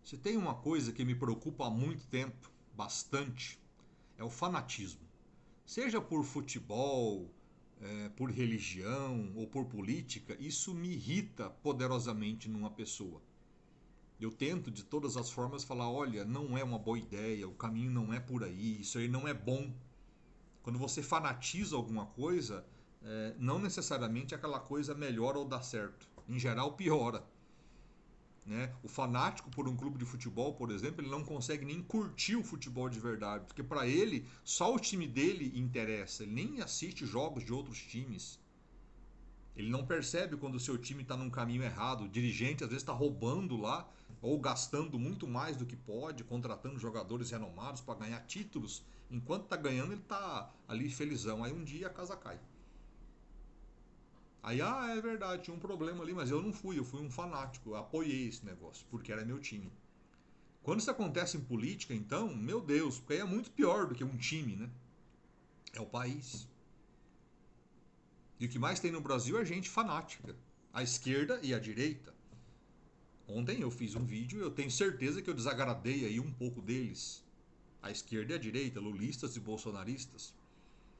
Se tem uma coisa que me preocupa há muito tempo, bastante, é o fanatismo. Seja por futebol, por religião ou por política, isso me irrita poderosamente numa pessoa. Eu tento de todas as formas falar: olha, não é uma boa ideia, o caminho não é por aí, isso aí não é bom. Quando você fanatiza alguma coisa, não necessariamente aquela coisa melhora ou dá certo. Em geral, piora. Né? O fanático por um clube de futebol, por exemplo, ele não consegue nem curtir o futebol de verdade, porque para ele só o time dele interessa, ele nem assiste jogos de outros times. Ele não percebe quando o seu time está num caminho errado. O dirigente às vezes está roubando lá, ou gastando muito mais do que pode, contratando jogadores renomados para ganhar títulos. Enquanto está ganhando, ele está ali felizão. Aí um dia a casa cai. Aí, é verdade, tinha um problema ali, mas eu fui um fanático, eu apoiei esse negócio, porque era meu time. Quando isso acontece em política, então, meu Deus, porque aí é muito pior do que um time, né? É o país. E o que mais tem no Brasil é gente fanática. A esquerda e a direita. Ontem eu fiz um vídeo e eu tenho certeza que eu desagradei aí um pouco deles. A esquerda e a direita, lulistas e bolsonaristas,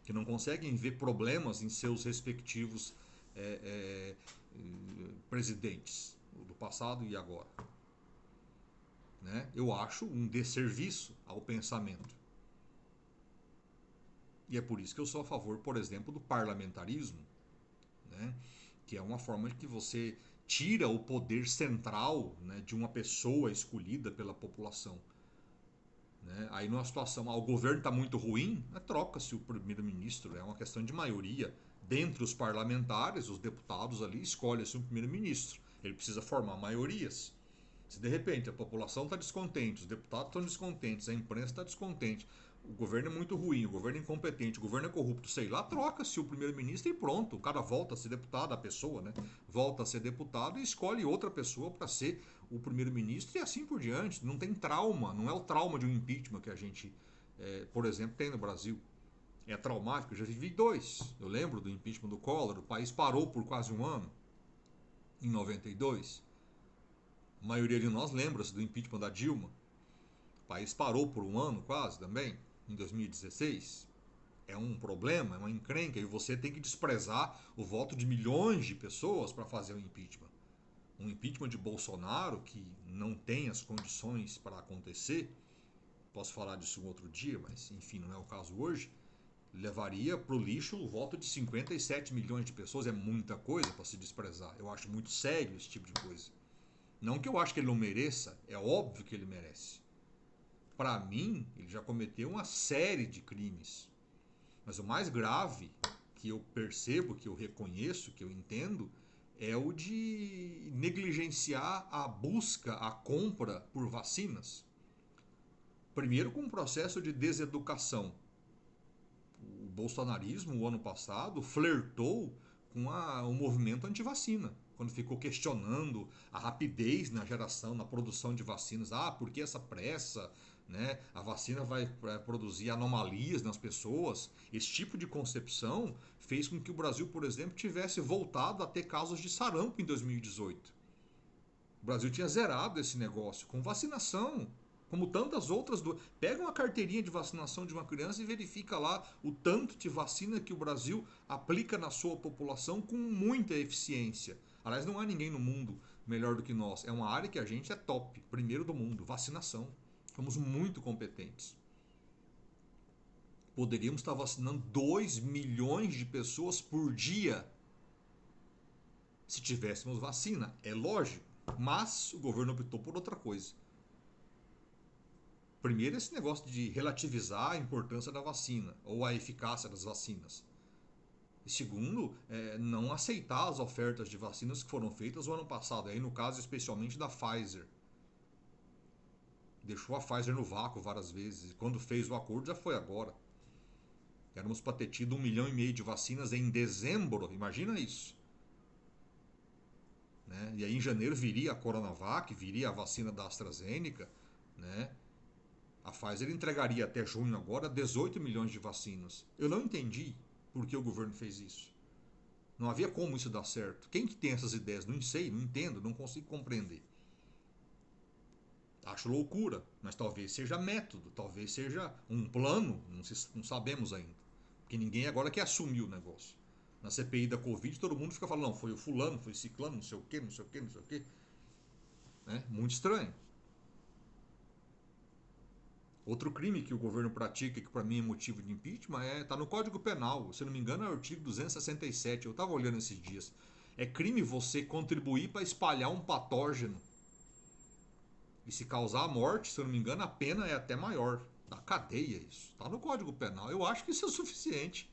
que não conseguem ver problemas em seus respectivos é, presidentes, do passado e agora. Né? Eu acho um desserviço ao pensamento. E é por isso que eu sou a favor, por exemplo, do parlamentarismo, né? Que é uma forma de que você tira o poder central, né, de uma pessoa escolhida pela população. Né? Aí numa situação, o governo está muito ruim, troca-se o primeiro-ministro, é uma questão de maioria. Dentre os parlamentares, os deputados ali, escolhe-se um primeiro-ministro. Ele precisa formar maiorias. Se de repente a população está descontente, os deputados estão descontentes, a imprensa está descontente, o governo é muito ruim, o governo é incompetente, o governo é corrupto, sei lá, troca-se o primeiro-ministro e pronto. O cara volta a ser deputado, a pessoa, né? Volta a ser deputado e escolhe outra pessoa para ser o primeiro-ministro e assim por diante. Não tem trauma, não é o trauma de um impeachment que a gente, por exemplo, tem no Brasil. É traumático, eu já vivi dois. Eu lembro do impeachment do Collor, o país parou por quase um ano, em 92. A maioria de nós lembra-se do impeachment da Dilma. O país parou por um ano quase também, em 2016. É um problema, é uma encrenca, e você tem que desprezar o voto de milhões de pessoas para fazer um impeachment. Um impeachment de Bolsonaro, que não tem as condições para acontecer, posso falar disso um outro dia, mas enfim, não é o caso hoje, levaria para o lixo o voto de 57 milhões de pessoas. É muita coisa para se desprezar. Eu acho muito sério esse tipo de coisa. Não que eu acho que ele não mereça, é óbvio que ele merece. Para mim, ele já cometeu uma série de crimes. Mas o mais grave que eu percebo, que eu reconheço, que eu entendo, é o de negligenciar a busca, a compra por vacinas. Primeiro, com um processo de deseducação. O bolsonarismo, o ano passado, flertou com o movimento antivacina, quando ficou questionando a rapidez na geração, na produção de vacinas. Por que essa pressa? Né? A vacina vai produzir anomalias nas pessoas. Esse tipo de concepção fez com que o Brasil, por exemplo, tivesse voltado a ter casos de sarampo em 2018. O Brasil tinha zerado esse negócio com vacinação, como tantas outras. Pega uma carteirinha de vacinação de uma criança e verifica lá o tanto de vacina que o Brasil aplica na sua população com muita eficiência. Aliás, não há ninguém no mundo melhor do que nós. É uma área que a gente é top, primeiro do mundo, vacinação. Somos muito competentes. Poderíamos estar vacinando 2 milhões de pessoas por dia se tivéssemos vacina. É lógico, mas o governo optou por outra coisa. Primeiro, esse negócio de relativizar a importância da vacina ou a eficácia das vacinas. E segundo, não aceitar as ofertas de vacinas que foram feitas o ano passado, aí no caso especialmente da Pfizer. Deixou a Pfizer no vácuo várias vezes, e quando fez o acordo já foi agora. Éramos para ter tido 1,5 milhão de vacinas em dezembro, imagina isso. Né? E aí em janeiro viria a Coronavac, viria a vacina da AstraZeneca, né? A Pfizer entregaria até junho agora 18 milhões de vacinas. Eu não entendi por que o governo fez isso. Não havia como isso dar certo. Quem que tem essas ideias? Não sei, não entendo, não consigo compreender. Acho loucura, mas talvez seja método, talvez seja um plano, não sabemos ainda. Porque ninguém agora quer assumir o negócio. Na CPI da Covid, todo mundo fica falando, não, foi o fulano, foi o ciclano, não sei o quê, não sei o quê, não sei o quê. Né? Muito estranho. Outro crime que o governo pratica, que para mim é motivo de impeachment, tá no Código Penal. Se não me engano, é o artigo 267. Eu estava olhando esses dias. É crime você contribuir para espalhar um patógeno. E se causar a morte, se eu não me engano, a pena é até maior. Da cadeia isso. Está no Código Penal. Eu acho que isso é suficiente.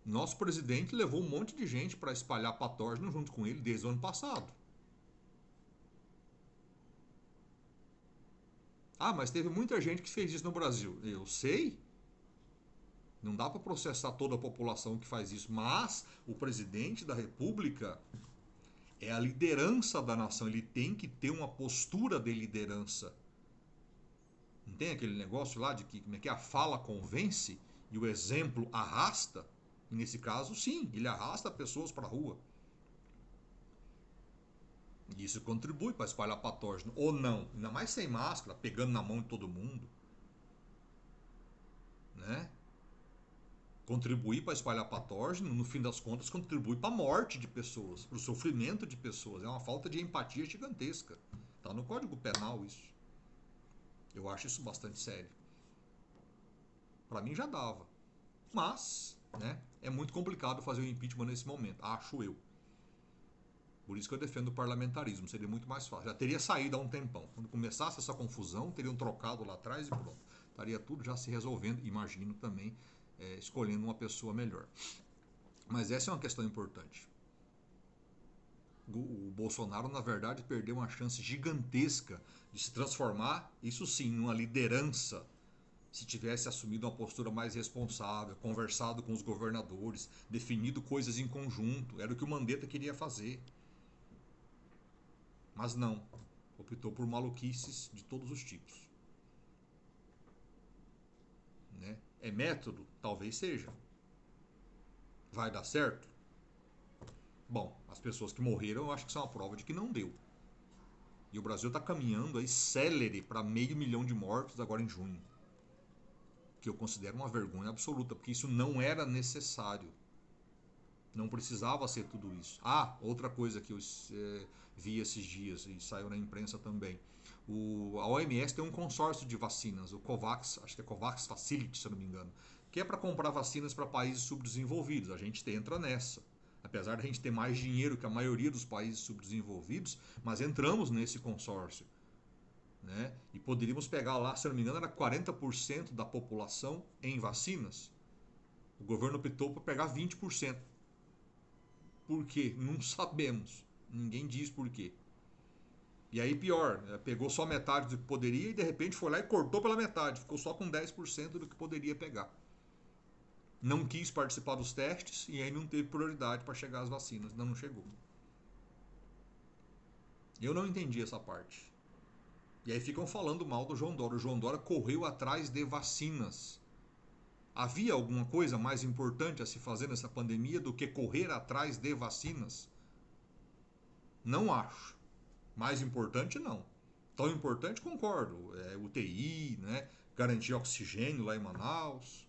Nosso presidente levou um monte de gente para espalhar patógeno junto com ele desde o ano passado. Ah, mas teve muita gente que fez isso no Brasil. Eu sei. Não dá para processar toda a população que faz isso. Mas o presidente da República é a liderança da nação. Ele tem que ter uma postura de liderança. Não tem aquele negócio lá de que, como é que a fala convence e o exemplo arrasta? E nesse caso, sim, ele arrasta pessoas para a rua. E isso contribui para espalhar patógeno. Ou não, ainda mais sem máscara, pegando na mão de todo mundo. Né? Contribuir para espalhar patógeno, no fim das contas, contribui para a morte de pessoas, para o sofrimento de pessoas. É uma falta de empatia gigantesca. Está no Código Penal isso. Eu acho isso bastante sério. Para mim já dava. Mas, né, é muito complicado fazer o impeachment nesse momento, acho eu. Por isso que eu defendo o parlamentarismo, seria muito mais fácil. Já teria saído há um tempão. Quando começasse essa confusão, teriam trocado lá atrás e pronto. Estaria tudo já se resolvendo, imagino também, escolhendo uma pessoa melhor. Mas essa é uma questão importante. O Bolsonaro, na verdade, perdeu uma chance gigantesca de se transformar, isso sim, numa liderança. Se tivesse assumido uma postura mais responsável, conversado com os governadores, definido coisas em conjunto, era o que o Mandetta queria fazer. Mas não, optou por maluquices de todos os tipos. Né? É método? Talvez seja. Vai dar certo? Bom, as pessoas que morreram eu acho que são a prova de que não deu. E o Brasil está caminhando aí célere para 500 mil de mortos agora em junho. Que eu considero uma vergonha absoluta, porque isso não era necessário. Não precisava ser tudo isso. Ah, outra coisa que eu vi esses dias e saiu na imprensa também. A OMS tem um consórcio de vacinas, o COVAX, acho que é COVAX Facility, se eu não me engano, que é para comprar vacinas para países subdesenvolvidos. A gente entra nessa. Apesar de a gente ter mais dinheiro que a maioria dos países subdesenvolvidos, mas entramos nesse consórcio. Né? E poderíamos pegar lá, se eu não me engano, era 40% da população em vacinas. O governo optou por pegar 20%. Por quê? Não sabemos. Ninguém diz por quê. E aí pior, pegou só metade do que poderia e de repente foi lá e cortou pela metade. Ficou só com 10% do que poderia pegar. Não quis participar dos testes e aí não teve prioridade para chegar às vacinas. Não chegou. Eu não entendi essa parte. E aí ficam falando mal do João Dória. O João Dória correu atrás de vacinas. Havia alguma coisa mais importante a se fazer nessa pandemia do que correr atrás de vacinas? Não acho. Mais importante, não. Tão importante, concordo. É UTI, né? Garantir oxigênio lá em Manaus,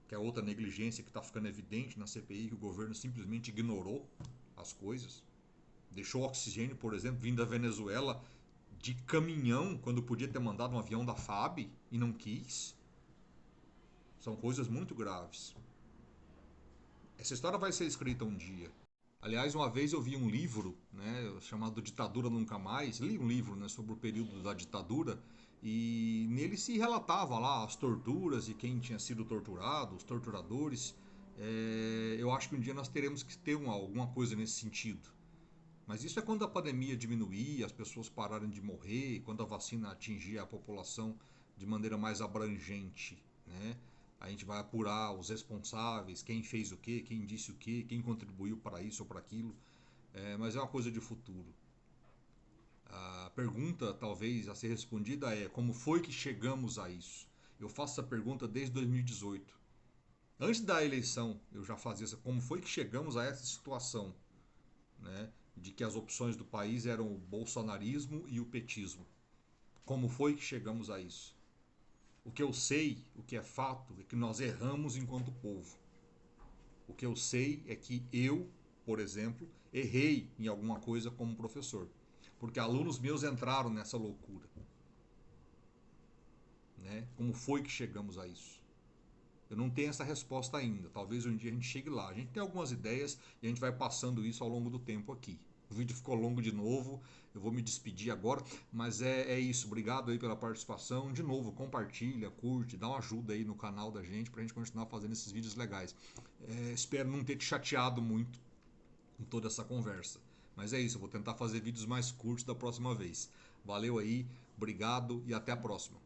que é outra negligência que está ficando evidente na CPI, que o governo simplesmente ignorou as coisas. Deixou oxigênio, por exemplo, vindo da Venezuela de caminhão, quando podia ter mandado um avião da FAB e não quis. São coisas muito graves. Essa história vai ser escrita um dia. Aliás, uma vez eu vi um livro, né, chamado Ditadura Nunca Mais. Li um livro, né, sobre o período da ditadura e nele se relatava lá as torturas e quem tinha sido torturado, os torturadores. Eu acho que um dia nós teremos que ter alguma coisa nesse sentido. Mas isso é quando a pandemia diminuir, as pessoas pararem de morrer, quando a vacina atingir a população de maneira mais abrangente, né? A gente vai apurar os responsáveis, quem fez o quê, quem disse o quê, quem contribuiu para isso ou para aquilo. Mas é uma coisa de futuro. A pergunta, talvez, a ser respondida é como foi que chegamos a isso? Eu faço essa pergunta desde 2018. Antes da eleição, eu já fazia essa. Como foi que chegamos a essa situação? Né? De que as opções do país eram o bolsonarismo e o petismo. Como foi que chegamos a isso? O que eu sei, o que é fato, é que nós erramos enquanto povo. O que eu sei é que eu, por exemplo, errei em alguma coisa como professor. Porque alunos meus entraram nessa loucura. Né? Como foi que chegamos a isso? Eu não tenho essa resposta ainda. Talvez um dia a gente chegue lá. A gente tem algumas ideias e a gente vai passando isso ao longo do tempo aqui. O vídeo ficou longo de novo. Eu vou me despedir agora, mas é isso. Obrigado aí pela participação. De novo, compartilha, curte, dá uma ajuda aí no canal da gente pra gente continuar fazendo esses vídeos legais. Espero não ter te chateado muito com toda essa conversa. Mas é isso, eu vou tentar fazer vídeos mais curtos da próxima vez. Valeu aí, obrigado e até a próxima.